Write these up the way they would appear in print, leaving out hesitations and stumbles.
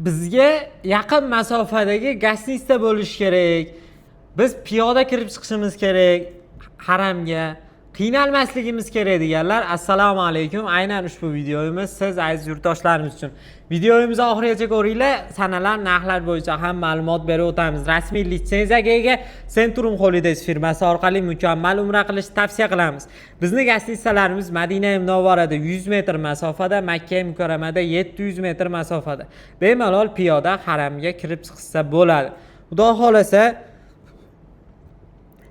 Bizga yaqin masofadagi gastnitsa bo'lishi kerak. Biz piyoda kirib chiqishimiz kerak haramga. Qiynalmasligimiz kerak deganlar. Assalomu alaykum. Aynan ushbu videomiz siz aziz yurtdoshlarimiz uchun. Videomizni oxirigacha ko'ringlar. Sanalar, narxlar bo'yicha ham ma'lumot berib o'tamiz. Rasmiy litsenziyaga ega Centrum Holidays firmasi orqali mukammal umra qilishni tavsiya qilamiz. Bizning gastnitsalarimiz Madina Munavvarada 100 metr masofada, Makka Mukarramada 700 metr masofada. Bemalol piyoda haramga kirib chiqsa bo'ladi. Xudo xolasa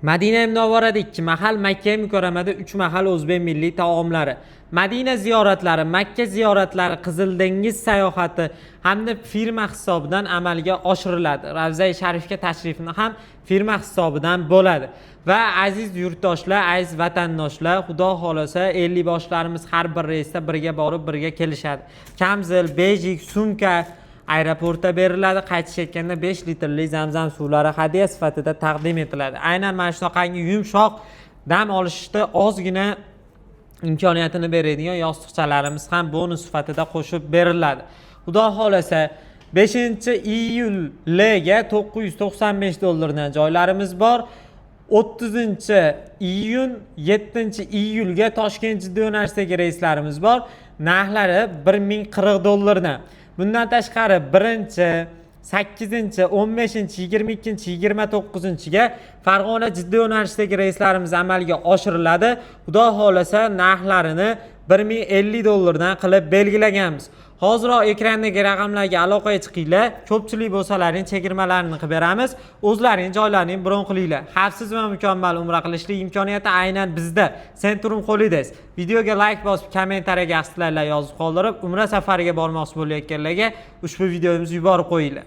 Madina Munavvarada 2 mahal, Makka Mukarramada 3 mahal o'zbek milliy taomlari, Madina ziyoratlari, Makka ziyoratlari, Qizil dengiz sayohati hamda firma hisobidan amalga oshiriladi. Ravza-i Sharifga tashrifni ham firma hisobidan bo'ladi. Va aziz yurtdoshlar, aziz vatandoshlar, xudo xolasa 50 boshlarimiz har bir reysda birga borib, birga kelishadi. Kamzil, bejik, sumka aeroportda beriladi. Qaytishayotganda 5 litrli zamzam suvlari hadya sifatida taqdim etiladi. Aynan mana shunaqangi yumshoq dam olishda ozgina imkoniyatini beradigan yostiqchalarimiz ham bonus sifatida qo'shib beriladi. Xudo xolasa 5-iyulga 995 dollardan joylarimiz bor. 30-iyun, 7-iyulga Toshkent Jidda yo'nalishidagi reyslarimiz bor. Narxlari 1040 dollardan. Bundan tashqari 8, 15, 22, 29ga Farg'ona Jidda yo'nalishidagi reyslarimiz amalga oshiriladi. Xudo xolasa narxlarini 1050 dollardan qilib belgilaganmiz. Hozirroq ekrandagi raqamlarga aloqaga chiqinglar. Ko'pchilik bo'lsalaring chegirmalarini qilib beramiz. O'zlaring joylarini bron qilinglar. Xavfsiz va mukammal umra qilishlik imkoniyati aynan bizda. Centrum Holidays. Videoga like bosib, kommentariyaga astirlar yozib qoldirib, umra safariga bormoqchi bo'layotganlarga ushbu videomizni yuborib qo'yinglar.